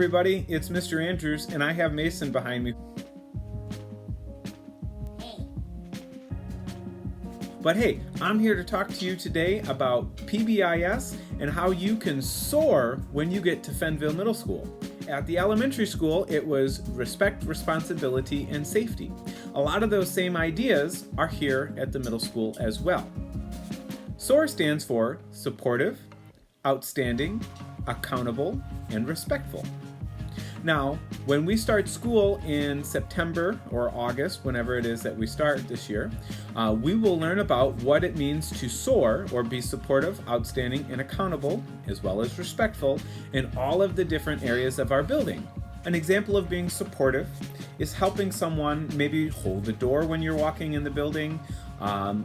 everybody, it's Mr. Andrews and I have Mason behind me. But hey, I'm here to talk to you today about PBIS and how you can soar when you get to Fennville Middle School. At the elementary school, it was respect, responsibility, and safety. A lot of those same ideas are here at the middle school as well. SOAR stands for supportive, outstanding, accountable, and respectful. Now, when we start school in September or August, whenever it is that we start this year, we will learn about what it means to soar or be supportive, outstanding, and accountable, as well as respectful in all of the different areas of our building. An example of being supportive is helping someone maybe hold the door when you're walking in the building,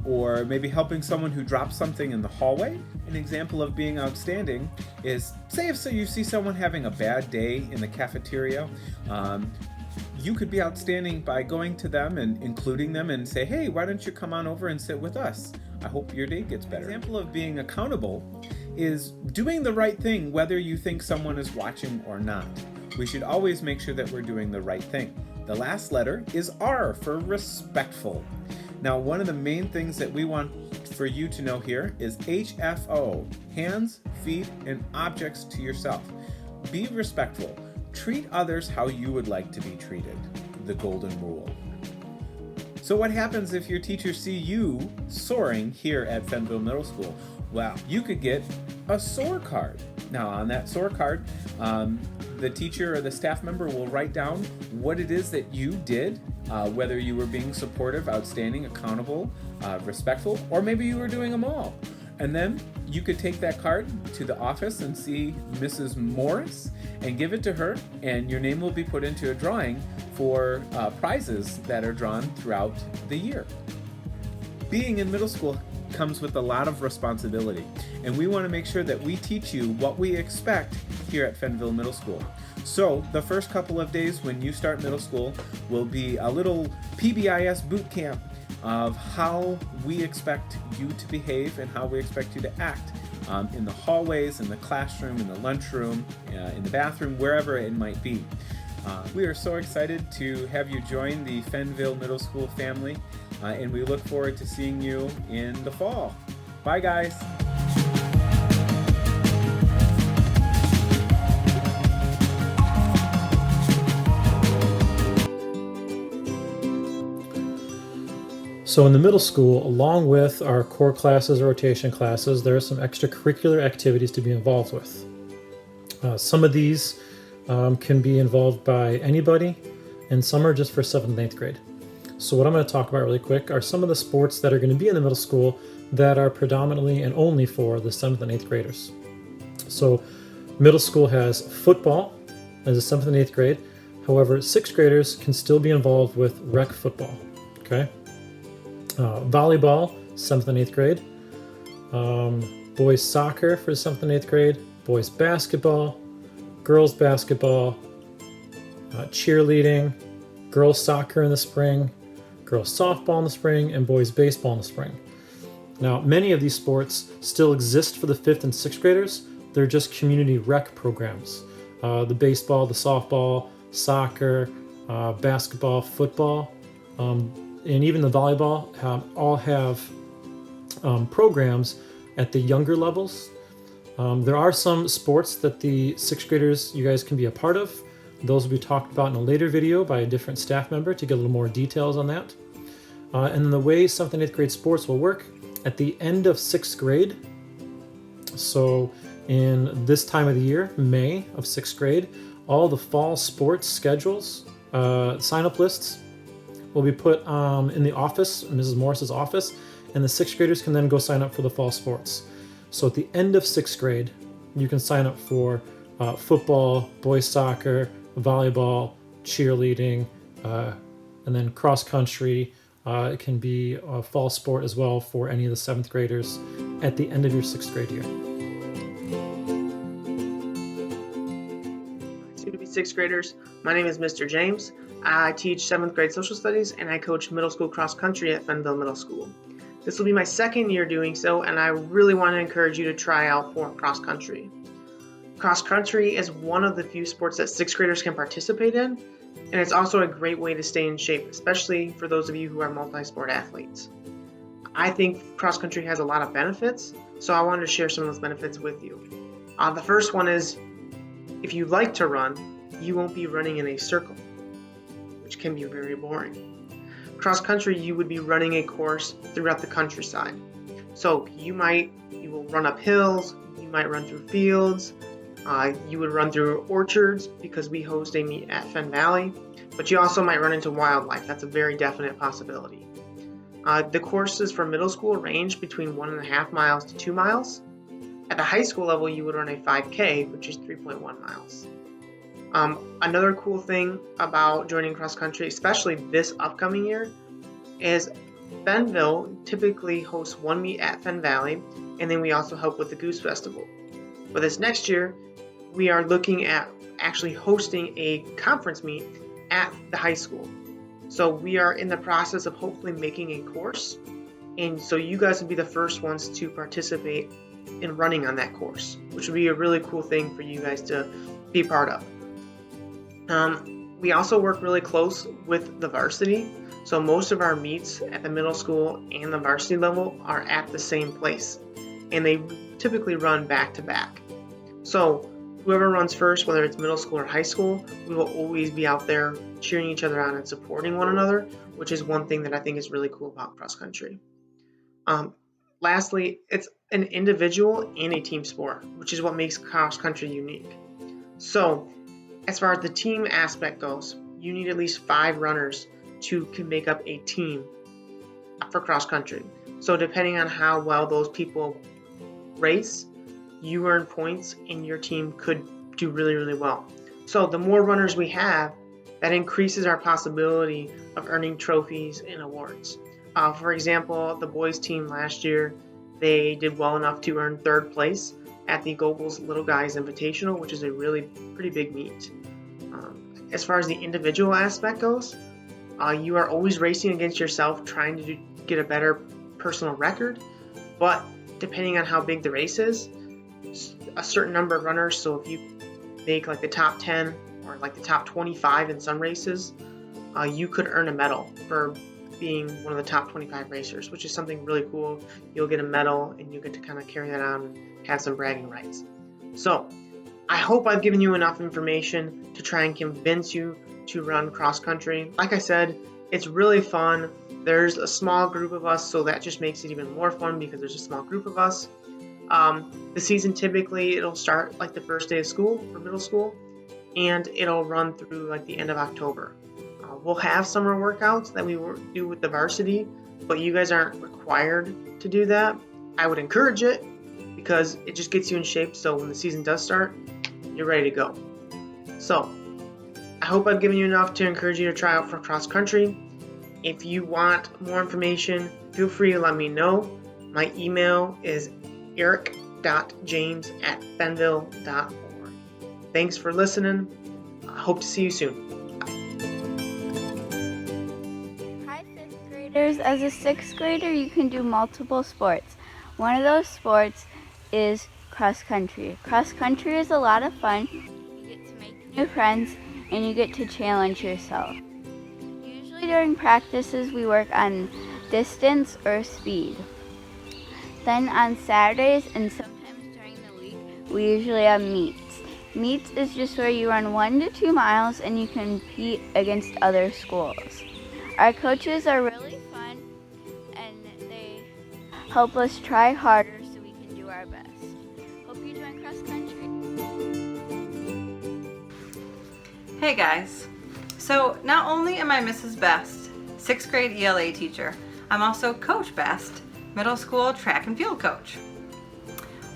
or maybe helping someone who drops something in the hallway. An example of being outstanding is, say if you see someone having a bad day in the cafeteria, you could be outstanding by going to them and including them and say, hey, why don't you come on over and sit with us? I hope your day gets better. An example of being accountable is doing the right thing whether you think someone is watching or not. We should always make sure that we're doing the right thing. The last letter is R for respectful. Now, one of the main things that we want for you to know here is HFO, hands, feet, and objects to yourself. Be respectful. Treat others how you would like to be treated. The golden rule. So what happens if your teachers see you soaring here at Fennville Middle School? Well, you could get a SOAR card. Now, on that SOAR card, the teacher or the staff member will write down what it is that you did, whether you were being supportive, outstanding, accountable, respectful, or maybe you were doing them all. And then you could take that card to the office and see Mrs. Morris and give it to her, and your name will be put into a drawing for prizes that are drawn throughout the year. Being in middle school comes with a lot of responsibility, and we want to make sure that we teach you what we expect here at Fennville Middle School. So the first couple of days when you start middle school will be a little PBIS boot camp of how we expect you to behave and how we expect you to act in the hallways, in the classroom, in the lunchroom, in the bathroom, wherever it might be. We are so excited to have you join the Fennville Middle School family, and we look forward to seeing you in the fall. Bye, guys. So in the middle school, along with our core classes or rotation classes, there are some extracurricular activities to be involved with. Some of these can be involved by anybody, and some are just for 7th and 8th grade. So what I'm going to talk about really quick are some of the sports that are going to be in the middle school that are predominantly and only for the 7th and 8th graders. So middle school has football as a 7th and 8th grade. However, 6th graders can still be involved with rec football. Okay. Volleyball, 7th and 8th grade. Boys soccer for 7th and 8th grade. Boys basketball, girls basketball, cheerleading, girls soccer in the spring, girls softball in the spring, and boys baseball in the spring. Now, many of these sports still exist for the 5th and 6th graders. They're just community rec programs. The baseball, the softball, soccer, basketball, football, and even the volleyball all have programs at the younger levels. There are some sports that the 6th graders, you guys can be a part of. Those will be talked about in a later video by a different staff member to get a little more details on that. And then the way 7th and 8th grade sports will work, at the end of 6th grade, so in this time of the year, May of 6th grade, all the fall sports schedules, sign-up lists, will be put in the office, Mrs. Morris's office, and the 6th graders can then go sign up for the fall sports. So at the end of 6th grade, you can sign up for football, boys soccer, volleyball, cheerleading, and then cross country. It can be a fall sport as well for any of the 7th graders at the end of your 6th grade year. Soon to be 6th graders, my name is Mr. James. I teach 7th grade social studies and I coach middle school cross country at Fennville Middle School. This will be my 2nd year doing so, and I really want to encourage you to try out for cross country. Cross country is one of the few sports that 6th graders can participate in, and it's also a great way to stay in shape, especially for those of you who are multi-sport athletes. I think cross country has a lot of benefits, so I wanted to share some of those benefits with you. The first one is, if you like to run, you won't be running in a circle, which can be very boring. Cross country, you would be running a course throughout the countryside. So you will run up hills, you might run through fields, you would run through orchards because we host a meet at Fennville, but you also might run into wildlife. That's a very definite possibility. The courses for middle school range between 1.5 miles to 2 miles. At the high school level, you would run a 5K, which is 3.1 miles. Another cool thing about joining cross country, especially this upcoming year, is Fennville typically hosts one meet at Fennville, and then we also help with the Goose Festival. But this next year, we are looking at actually hosting a conference meet at the high school. So we are in the process of hopefully making a course, and so you guys will be the first ones to participate in running on that course, which would be a really cool thing for you guys to be part of. We also work really close with the varsity, so most of our meets at the middle school and the varsity level are at the same place, and they typically run back to back. So whoever runs first, whether it's middle school or high school, we will always be out there cheering each other on and supporting one another, which is one thing that I think is really cool about cross country. Lastly, it's an individual and a team sport, which is what makes cross country unique. So as far as the team aspect goes, you need at least 5 runners to make up a team for cross country. So depending on how well those people race, you earn points and your team could do really, really well. So the more runners we have, that increases our possibility of earning trophies and awards. For example, the boys team last year, they did well enough to earn 3rd place at the Google's Little Guys Invitational, which is a really pretty big meet. As far as the individual aspect goes, you are always racing against yourself, trying to get a better personal record, but depending on how big the race is, a certain number of runners, so if you make like the top 10 or like the top 25 in some races, you could earn a medal for being one of the top 25 racers, which is something really cool. You'll get a medal and you get to kind of carry that on and have some bragging rights. So I hope I've given you enough information to try and convince you to run cross country. Like I said, it's really fun. There's a small group of us, so that just makes it even more fun because there's a small group of us. The season typically it'll start like the first day of school for middle school, and it'll run through like the end of October. We'll have summer workouts that we do with the varsity, but you guys aren't required to do that. I would encourage it because it just gets you in shape, so when the season does start, you're ready to go. So I hope I've given you enough to encourage you to try out for cross country. If you want more information, feel free to let me know. My email is eric.james@fennville.org. Thanks for listening. I hope to see you soon. Hi, 5th graders. As a 6th grader, you can do multiple sports. One of those sports is cross country. Cross country is a lot of fun. You get to make new friends and you get to challenge yourself. Usually during practices, we work on distance or speed. Then on Saturdays and sometimes during the week, we usually have meets. Meets is just where you run 1 to 2 miles and you compete against other schools. Our coaches are really fun and they help us try harder so we can do our best. Hope you join cross country. Hey guys, so not only am I Mrs. Best, 6th grade ELA teacher, I'm also Coach Best, middle school track and field coach.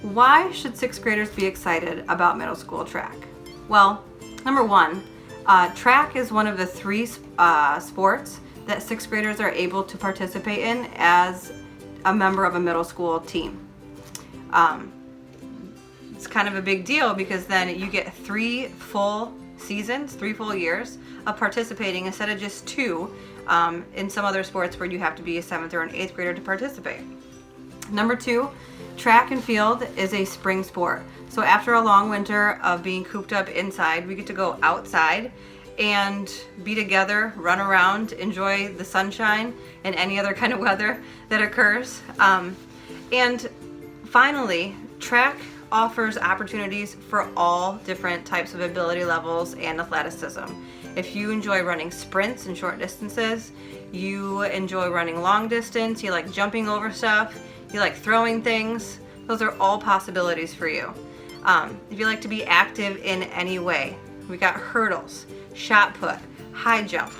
Why should 6th graders be excited about middle school track? Well, number one, track is one of the 3 sports that 6th graders are able to participate in as a member of a middle school team. It's kind of a big deal because then you get 3 full seasons, 3 full years of participating instead of just 2 in some other sports where you have to be a 7th or an 8th grader to participate. Number 2, track and field is a spring sport. So after a long winter of being cooped up inside, we get to go outside and be together, run around, enjoy the sunshine and any other kind of weather that occurs. And finally, track offers opportunities for all different types of ability levels and athleticism. If you enjoy running sprints and short distances, you enjoy running long distance, you like jumping over stuff, you like throwing things, those are all possibilities for you. If you like to be active in any way, we got hurdles, shot put, high jump,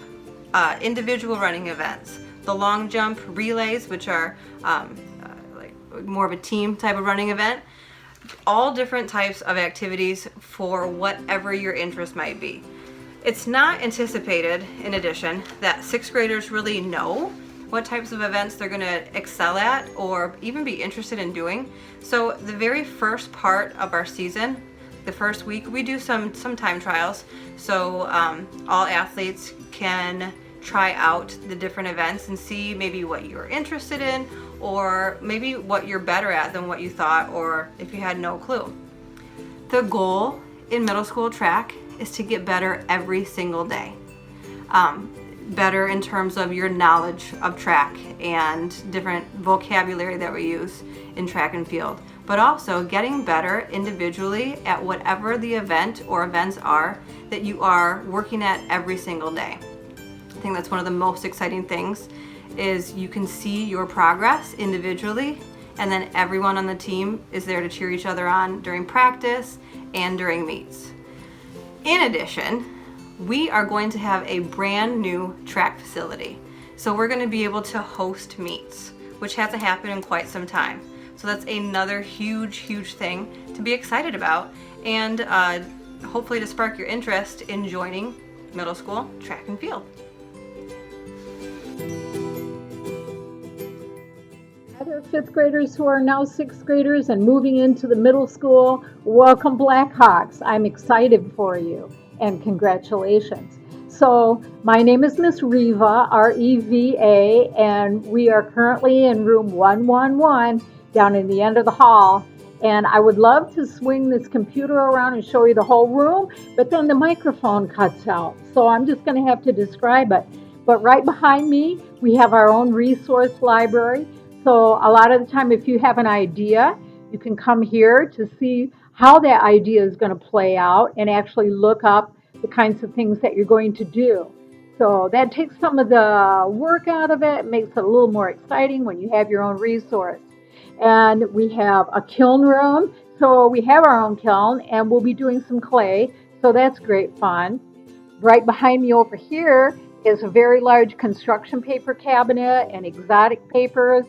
individual running events, the long jump relays, which are like more of a team type of running event, all different types of activities for whatever your interest might be. It's not anticipated, in addition, that 6th graders really know what types of events they're going to excel at or even be interested in doing. So the very first part of our season, the first week, we do some time trials. So all athletes can try out the different events and see maybe what you're interested in or maybe what you're better at than what you thought or if you had no clue. The goal in middle school track is to get better every single day. Better in terms of your knowledge of track and different vocabulary that we use in track and field, but also getting better individually at whatever the event or events are that you are working at every single day. I think that's one of the most exciting things is you can see your progress individually, and then everyone on the team is there to cheer each other on during practice and during meets. In addition, we are going to have a brand new track facility. So we're going to be able to host meets, which hasn't happened in quite some time. So that's another huge thing to be excited about and hopefully to spark your interest in joining middle school track and field. Other 5th graders who are now 6th graders and moving into the middle school, welcome Blackhawks. I'm excited for you and congratulations. So my name is Miss Reva, R-E-V-A, and we are currently in room 111 down in the end of the hall. And I would love to swing this computer around and show you the whole room, but then the microphone cuts out. So I'm just going to have to describe it. But right behind me, we have our own resource library. So a lot of the time, if you have an idea, you can come here to see how that idea is going to play out and actually look up the kinds of things that you're going to do. So that takes some of the work out of it, makes it a little more exciting when you have your own resource. And we have a kiln room. So we have our own kiln and we'll be doing some clay. So that's great fun. Right behind me over here is a very large construction paper cabinet and exotic papers.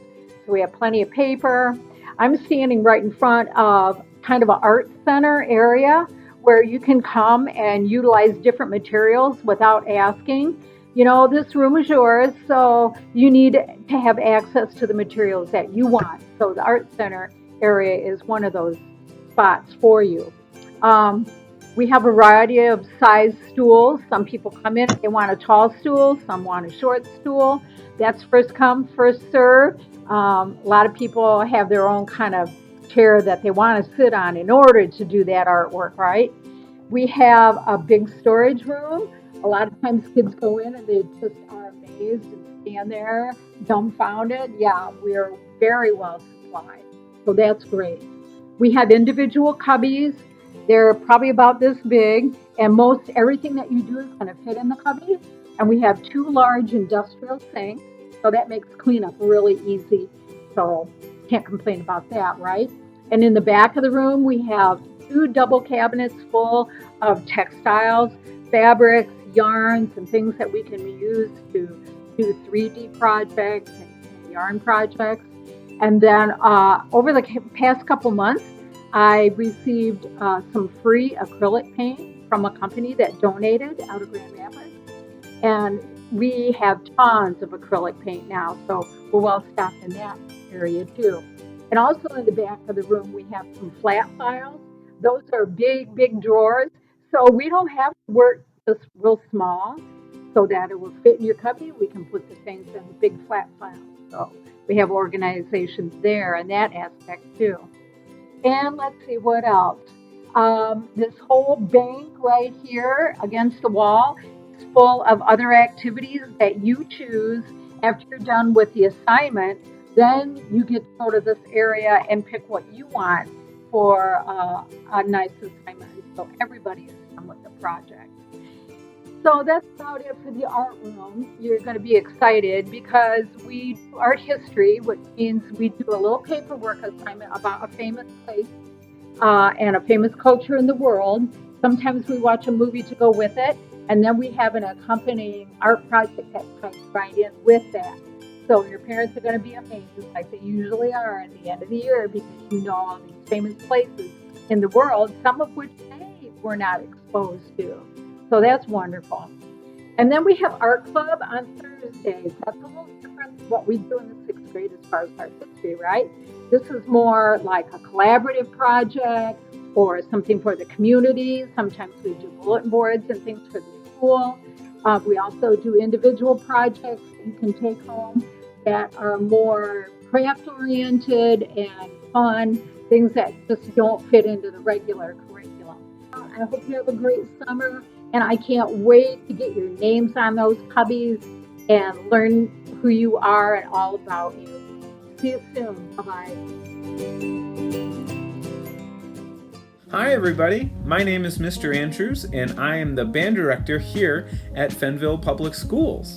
So we have plenty of paper. I'm standing right in front of kind of an art center area where you can come and utilize different materials without asking. You know, this room is yours, so you need to have access to the materials that you want. So the art center area is one of those spots for you. We have a variety of size stools. Some people come in, they want a tall stool, some want a short stool. That's first come, first serve. A lot of people have their own kind of chair that they want to sit on in order to do that artwork, right? We have a big storage room. A lot of times kids go in and they just are amazed and stand there dumbfounded. Yeah, we're very well supplied. So that's great. We have individual cubbies. They're probably about this big, and most everything that you do is going to fit in the cubby. And we have 2 large industrial sinks, so that makes cleanup really easy. So can't complain about that, right? And in the back of the room, we have 2 double cabinets full of textiles, fabrics, yarns, and things that we can use to do 3D projects and yarn projects. And then over the past couple months, I received some free acrylic paint from a company that donated out of Grand Rapids. And we have tons of acrylic paint now, so we're well stocked in that area too. And also in the back of the room, we have some flat files. Those are big drawers, so we don't have to work just real small. so that it will fit in your cubby. We can put the things in big flat files. So we have organizations there in that aspect too. And let's see what else. This whole bank right here against the wall is full of other activities that you choose after you're done with the assignment. Then you get to go to this area and pick what you want for a nice assignment. So everybody is done with the project. So that's about it for the art room. You're going to be excited because we do art history, which means we do a little paperwork assignment about a famous place and a famous culture in the world. Sometimes we watch a movie to go with it, and then we have an accompanying art project that comes right in with that. So your parents are going to be amazed, like they usually are at the end of the year, because you know all these famous places in the world, some of which they were not exposed to. So that's wonderful. And then we have art club on Thursdays. That's a little different than what we do in the 6th grade as far as art history, right? This is more like a collaborative project or something for the community. Sometimes we do bulletin boards and things for the school. We also do individual projects that you can take home that are more craft-oriented and fun, things that just don't fit into the regular curriculum. I hope you have a great summer, and I can't wait to get your names on those cubbies and learn who you are and all about you. See you soon. Bye-bye. Hi everybody, my name is Mr. Andrews and I am the band director here at Fennville Public Schools.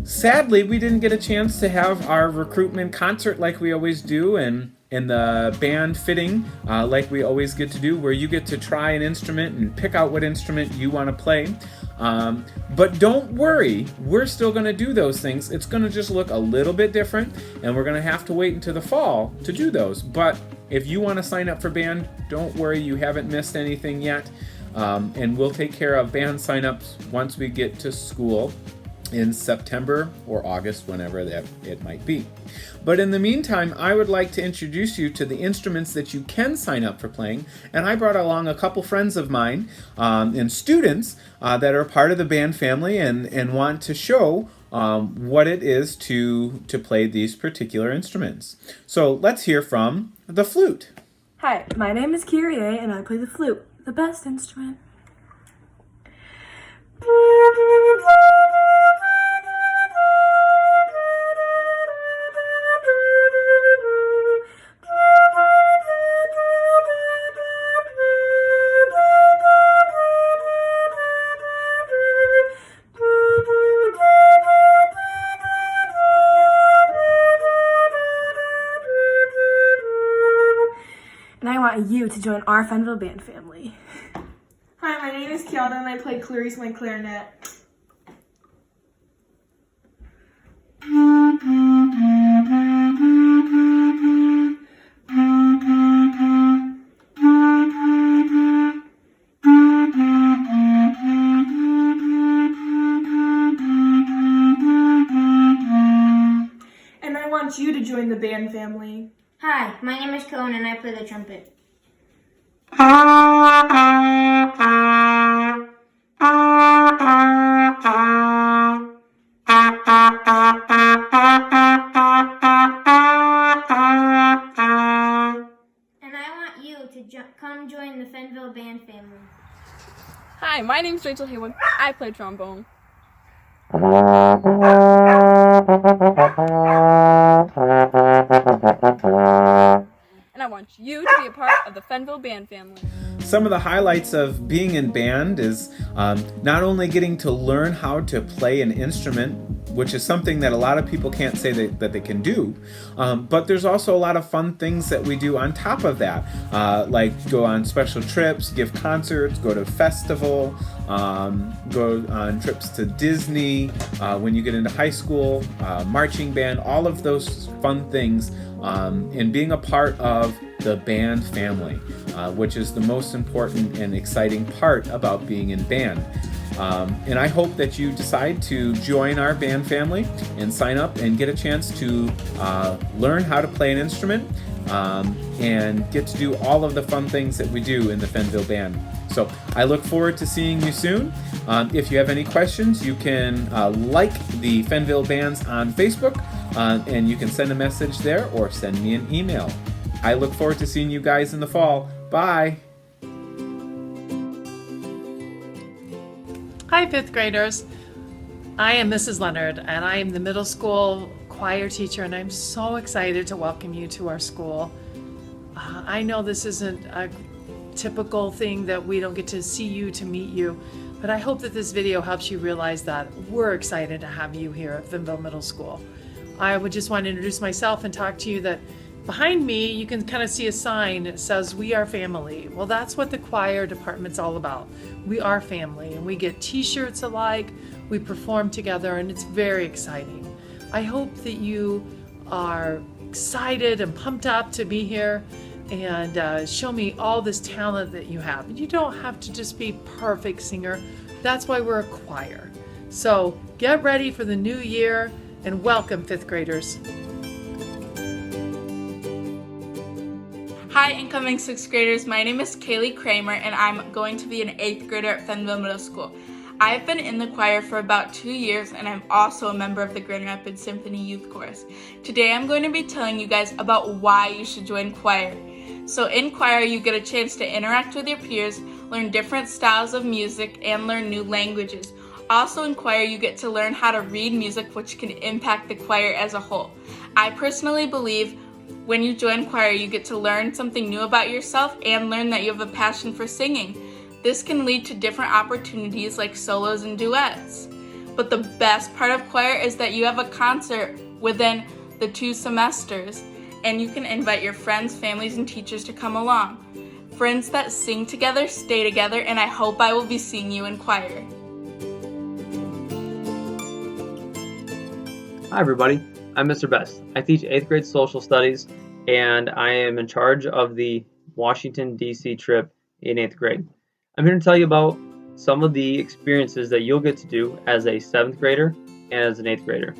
Sadly, we didn't get a chance to have our recruitment concert like we always do and the band fitting like we always get to do, where you get to try an instrument and pick out what instrument you want to play. But don't worry, we're still going to do those things. It's going to just look a little bit different, and we're going to have to wait until the fall to do those. But if you want to sign up for band, don't worry, you haven't missed anything yet. And we'll take care of band signups once we get to school in September or August, whenever it might be. But in the meantime, I would like to introduce you to the instruments that you can sign up for playing. And I brought along a couple friends of mine and students that are part of the band family and want to show what it is to play these particular instruments. So let's hear from the flute. Hi, my name is Kyrie and I play the flute, the best instrument. And I want you to join our Fennville band family. Hi, my name is Kiana and I play clarice and clarinet. And I want you to join the band family. Hi, my name is Cohen and I play the trumpet. And I want you to come join the Fennville band family. Hi, my name is Rachel Haywood. I play trombone. And I want you to be a part of the Fennville band family. Some of the highlights of being in band is not only getting to learn how to play an instrument, which is something that a lot of people can't say that they can do, but there's also a lot of fun things that we do on top of that, like go on special trips, give concerts, go to festival, go on trips to Disney, when you get into high school, marching band, all of those fun things, and being a part of the band family, which is the most important and exciting part about being in band. And I hope that you decide to join our band family and sign up and get a chance to learn how to play an instrument. and get to do all of the fun things that we do in the Fennville Band. So I look forward to seeing you soon. If you have any questions, you can like the Fennville Bands on Facebook, and you can send a message there or send me an email. I look forward to seeing you guys in the fall. Bye! Hi, 5th graders. I am Mrs. Leonard, and I am the middle school choir teacher, and I'm so excited to welcome you to our school. I know this isn't a typical thing that we don't get to see you to meet you, but I hope that this video helps you realize that we're excited to have you here at Fennville Middle School. I would just want to introduce myself and talk to you that behind me you can kind of see a sign that says we are family. Well, that's what the choir department's all about. We are family, and we get t-shirts alike, we perform together, and it's very exciting. I hope that you are excited and pumped up to be here and show me all this talent that you have. You don't have to just be a perfect singer. That's why we're a choir. So get ready for the new year and welcome, 5th graders. Hi, incoming 6th graders. My name is Kaylee Kramer, and I'm going to be an 8th grader at Fennville Middle School. I've been in the choir for about 2 years, and I'm also a member of the Grand Rapids Symphony Youth Chorus. Today I'm going to be telling you guys about why you should join choir. So in choir, you get a chance to interact with your peers, learn different styles of music, and learn new languages. Also in choir, you get to learn how to read music, which can impact the choir as a whole. I personally believe when you join choir, you get to learn something new about yourself and learn that you have a passion for singing. This can lead to different opportunities like solos and duets. But the best part of choir is that you have a concert within the 2 semesters, and you can invite your friends, families, and teachers to come along. Friends that sing together stay together, and I hope I will be seeing you in choir. Hi everybody, I'm Mr. Best. I teach 8th grade social studies, and I am in charge of the Washington, D.C. trip in 8th grade. I'm here to tell you about some of the experiences that you'll get to do as a 7th grader and as an 8th grader.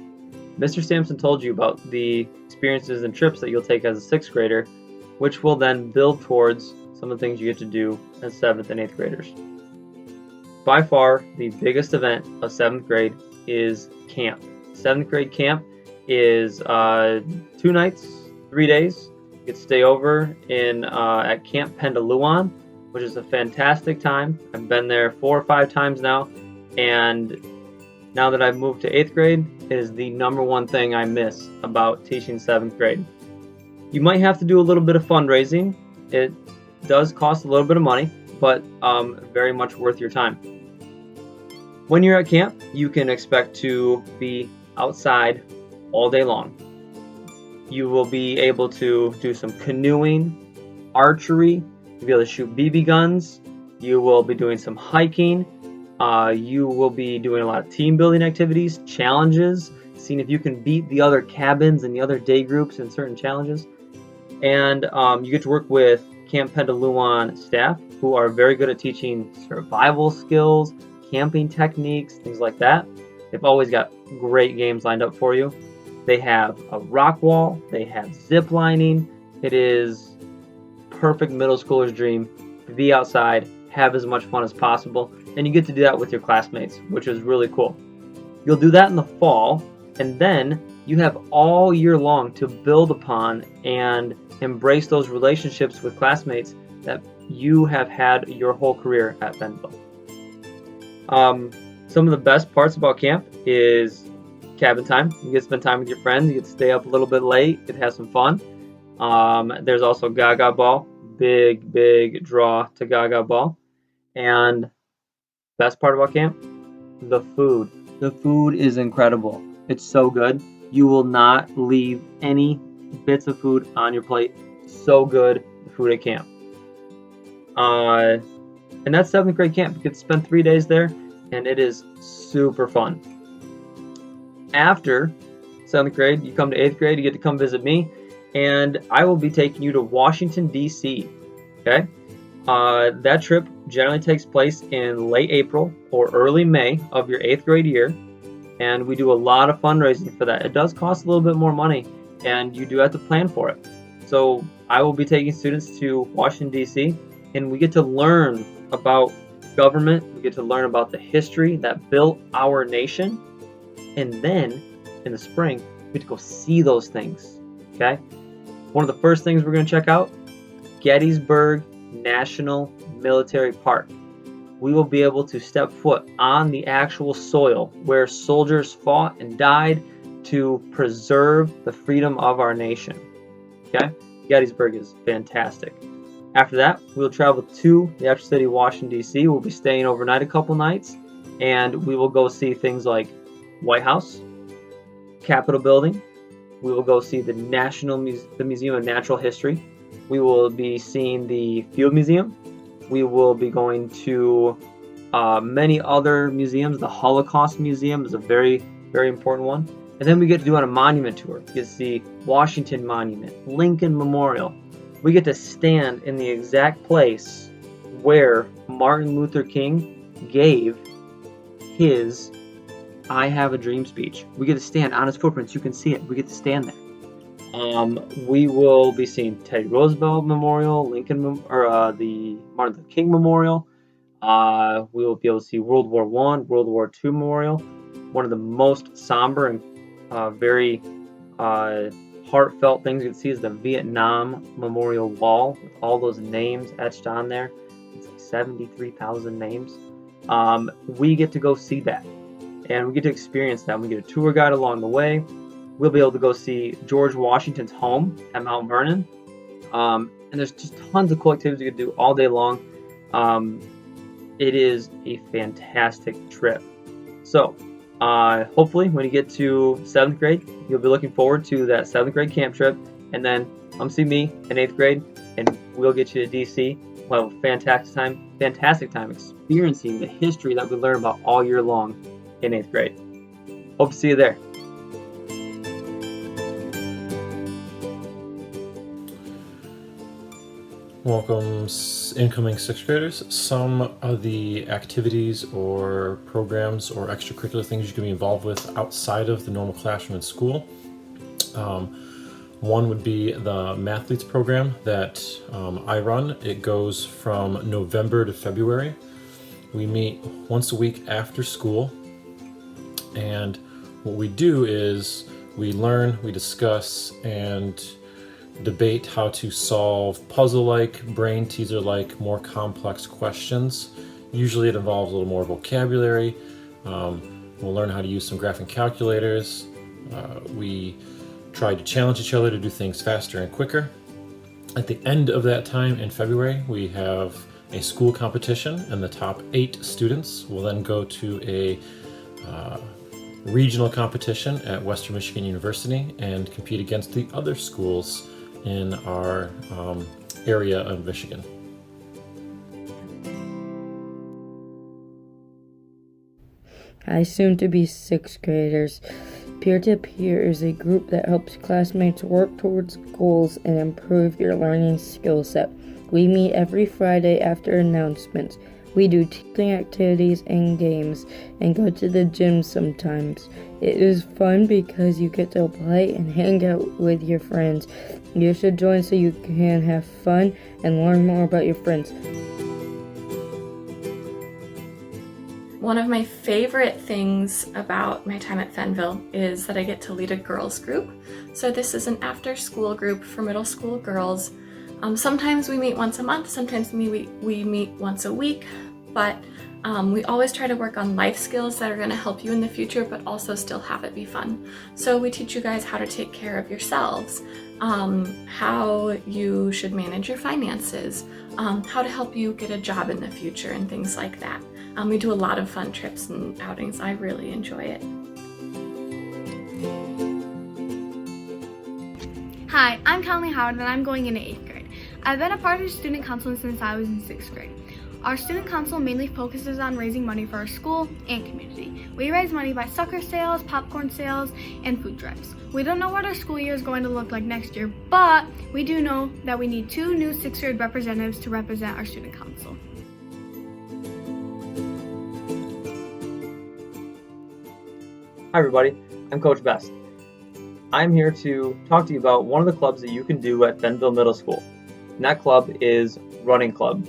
Mr. Sampson told you about the experiences and trips that you'll take as a 6th grader, which will then build towards some of the things you get to do as 7th and 8th graders. By far, the biggest event of 7th grade is camp. 7th grade camp is 2 nights, 3 days. You get to stay over at Camp Pendaluan, which is a fantastic time. I've been there 4 or 5 times now, and now that I've moved to 8th grade, it is the #1 thing I miss about teaching 7th grade. You might have to do a little bit of fundraising. It does cost a little bit of money, but very much worth your time. When you're at camp, you can expect to be outside all day long. You will be able to do some canoeing, archery, you'll be able to shoot BB guns, you will be doing some hiking, you will be doing a lot of team building activities, challenges, seeing if you can beat the other cabins and the other day groups in certain challenges. And you get to work with Camp Pendaluan staff who are very good at teaching survival skills, camping techniques, things like that. They've always got great games lined up for you. They have a rock wall, they have zip lining. It is perfect middle schooler's dream to be outside, have as much fun as possible, and you get to do that with your classmates, which is really cool. You'll do that in the fall, and then you have all year long to build upon and embrace those relationships with classmates that you have had your whole career at Fennville. Some of the best parts about camp is cabin time. You get to spend time with your friends. You get to stay up a little bit late. You get to have some fun. There's also Gaga Ball. Big draw to Gaga Ball. And best part about camp? The food. The food is incredible. It's so good. You will not leave any bits of food on your plate. So good, the food at camp. And that's 7th grade camp. You get to spend 3 days there, and it is super fun. After 7th grade, you come to 8th grade, you get to come visit me, and I will be taking you to Washington, D.C. Okay? That trip generally takes place in late April or early May of your 8th grade year, and we do a lot of fundraising for that. It does cost a little bit more money, and you do have to plan for it. So I will be taking students to Washington, D.C., and we get to learn about government. We get to learn about the history that built our nation. And then in the spring, we get to go see those things, okay? One of the first things we're going to check out, Gettysburg National Military Park. We will be able to step foot on the actual soil where soldiers fought and died to preserve the freedom of our nation. Okay? Gettysburg is fantastic. After that, we'll travel to the actual city of Washington, D.C. We'll be staying overnight a couple nights, and we will go see things like White House, Capitol Building. We will go see the Museum of Natural History. We will be seeing the Field Museum. We will be going to many other museums. The Holocaust Museum is a very, very important one. And then we get to do on a monument tour. You get to see Washington Monument, Lincoln Memorial. We get to stand in the exact place where Martin Luther King gave his I Have a Dream speech. We get to stand on his footprints. You can see it. We get to stand there. We will be seeing Teddy Roosevelt Memorial, the Martin Luther King Memorial. We will be able to see World War I, World War II Memorial. One of the most somber and very heartfelt things you can see is the Vietnam Memorial Wall with all those names etched on there. It's like 73,000 names. We get to go see that, and we get to experience that. We get a tour guide along the way. We'll be able to go see George Washington's home at Mount Vernon. And there's just tons of cool activities you can do all day long. It is a fantastic trip. So, hopefully when you get to 7th grade, you'll be looking forward to that 7th grade camp trip. And then come see me in 8th grade, and we'll get you to DC. We'll have a fantastic time experiencing the history that we learn about all year long in 8th grade. Hope to see you there. Welcome, incoming 6th graders. Some of the activities or programs or extracurricular things you can be involved with outside of the normal classroom and school. One would be the Mathletes program that I run. It goes from November to February. We meet once a week after school, and what we do is we learn, we discuss, and debate how to solve puzzle-like, brain teaser-like, more complex questions. Usually it involves a little more vocabulary. We'll learn how to use some graphing calculators. We try to challenge each other to do things faster and quicker. At the end of that time in February, we have a school competition, and the top 8 students will then go to a regional competition at Western Michigan University and compete against the other schools in our area of Michigan. Hi, soon to be 6th graders. Peer-to-peer is a group that helps classmates work towards goals and improve your learning skill set. We meet every Friday after announcements. We do teaching activities and games and go to the gym sometimes. It is fun because you get to play and hang out with your friends. You should join so you can have fun and learn more about your friends. One of my favorite things about my time at Fennville is that I get to lead a girls group. So this is an after-school group for middle school girls. Sometimes we meet once a month, sometimes we meet once a week, but we always try to work on life skills that are going to help you in the future, but also still have it be fun. So we teach you guys how to take care of yourselves, how you should manage your finances, how to help you get a job in the future, and things like that. We do a lot of fun trips and outings. I really enjoy it. Hi, I'm Conley Howard and I'm going into 8th grade. I've been a part of the student council since I was in 6th grade. Our student council mainly focuses on raising money for our school and community. We raise money by sucker sales, popcorn sales, and food drives. We don't know what our school year is going to look like next year, but we do know that we need 2 new 6th grade representatives to represent our student council. Hi everybody, I'm Coach Best. I'm here to talk to you about one of the clubs that you can do at Fennville Middle School. And that club is Running Club.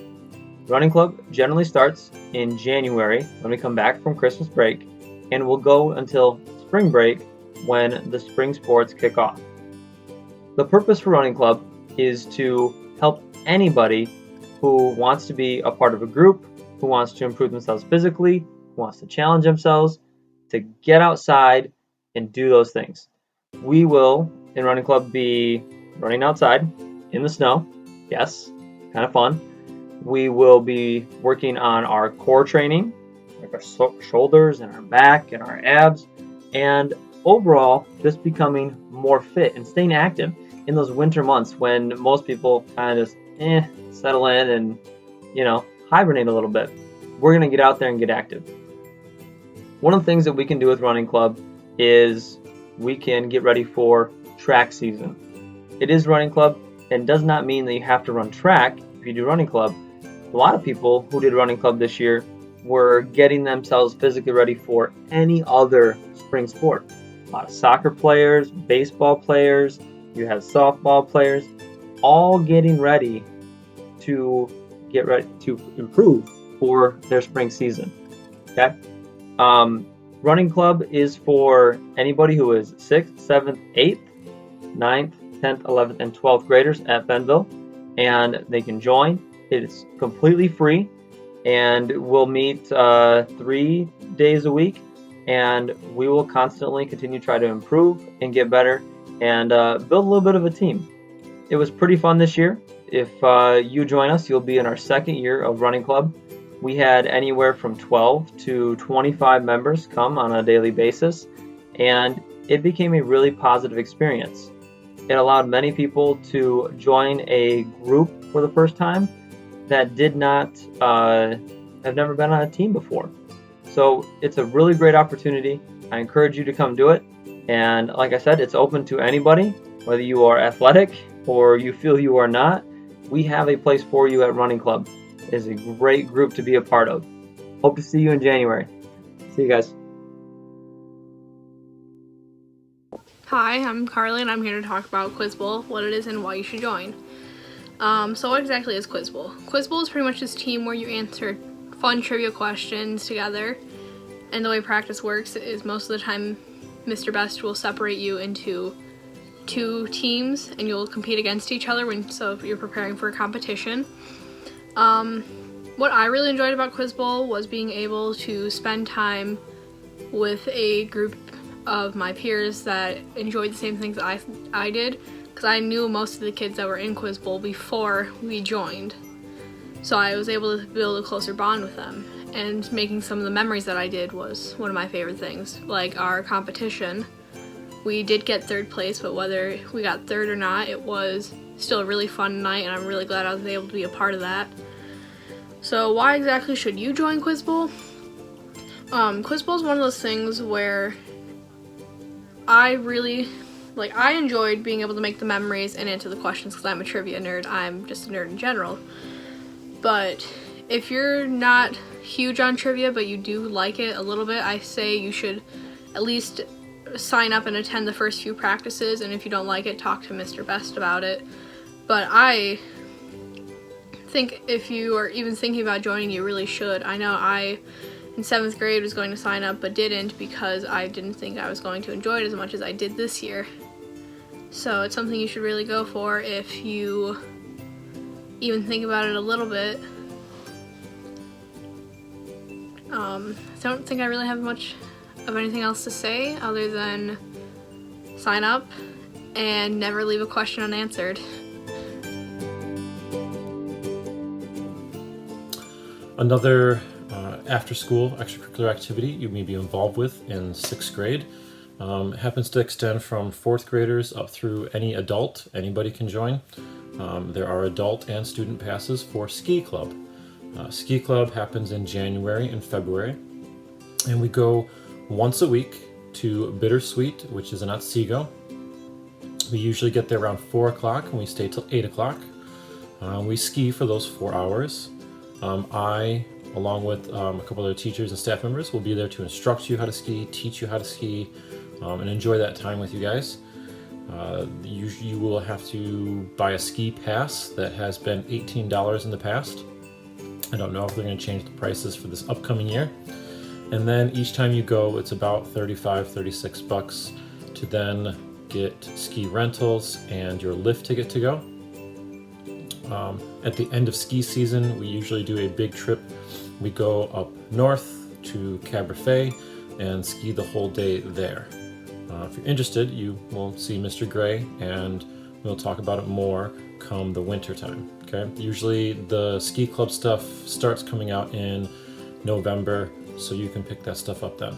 Running Club generally starts in January when we come back from Christmas break, and will go until spring break when the spring sports kick off. The purpose for Running Club is to help anybody who wants to be a part of a group, who wants to improve themselves physically, who wants to challenge themselves, to get outside and do those things. We will, in Running Club, be running outside in the snow. Yes, kind of fun. We will be working on our core training, like our shoulders and our back and our abs, and overall just becoming more fit and staying active in those winter months when most people kind of just settle in and, hibernate a little bit. We're going to get out there and get active. One of the things that we can do with Running Club is we can get ready for track season. It is Running Club and does not mean that you have to run track if you do Running Club. A lot of people who did Running Club this year were getting themselves physically ready for any other spring sport. A lot of soccer players, baseball players, you have softball players, all getting ready to get ready to improve for their spring season. Okay? Running Club is for anybody who is 6th, 7th, 8th, 9th, 10th, 11th, and 12th graders at Fennville, and they can join. It's completely free, and we'll meet 3 days a week, and we will constantly continue to try to improve and get better and build a little bit of a team. It was pretty fun this year. If you join us, you'll be in our second year of Running Club. We had anywhere from 12 to 25 members come on a daily basis, and it became a really positive experience. It allowed many people to join a group for the first time that did not have never been on a team before. So it's a really great opportunity. I encourage you to come do it. And like I said, it's open to anybody, whether you are athletic or you feel you are not. We have a place for you at Running Club. It is a great group to be a part of. Hope to see you in January. See you guys. Hi, I'm Carly and I'm here to talk about Quiz Bowl, what it is and why you should join. So what exactly is Quiz Bowl? Quiz Bowl is pretty much this team where you answer fun trivia questions together, and the way practice works is most of the time Mr. Best will separate you into 2 teams and you'll compete against each other so if you're preparing for a competition. What I really enjoyed about Quiz Bowl was being able to spend time with a group of my peers that enjoyed the same things I did, because I knew most of the kids that were in Quiz Bowl before we joined. So I was able to build a closer bond with them, and making some of the memories that I did was one of my favorite things. Like our competition, we did get 3rd place, but whether we got 3rd or not, it was still a really fun night, and I'm really glad I was able to be a part of that. So why exactly should you join Quiz Bowl? Quiz Bowl is one of those things where I enjoyed being able to make the memories and answer the questions because I'm a trivia nerd. I'm just a nerd in general. But if you're not huge on trivia but you do like it a little bit, I say you should at least sign up and attend the first few practices, and if you don't like it, talk to Mr. Best about it. But I think if you are even thinking about joining, you really should. I know I in 7th grade was going to sign up but didn't because I didn't think I was going to enjoy it as much as I did this year. So it's something you should really go for if you even think about it a little bit. I don't think I really have much of anything else to say other than sign up and never leave a question unanswered. Another after-school extracurricular activity you may be involved with in 6th grade happens to extend from 4th graders up through any adult. Anybody can join. There are adult and student passes for Ski Club. Ski Club happens in January and February, and we go once a week to Bittersweet, which is in Otsego. We usually get there around 4 o'clock and we stay till 8 o'clock. We ski for those 4 hours. I, along with a couple other teachers and staff members, will be there to instruct you how to ski, teach you how to ski, and enjoy that time with you guys. You will have to buy a ski pass that has been $18 in the past. I don't know if they're going to change the prices for this upcoming year. And then each time you go, it's about $35-36 to then get ski rentals and your lift ticket to go. At the end of ski season, we usually do a big trip. We go up north to Cabernet and ski the whole day there. If you're interested, you will see Mr. Gray, and we'll talk about it more come the winter time. Okay. Usually the ski club stuff starts coming out in November, so you can pick that stuff up then.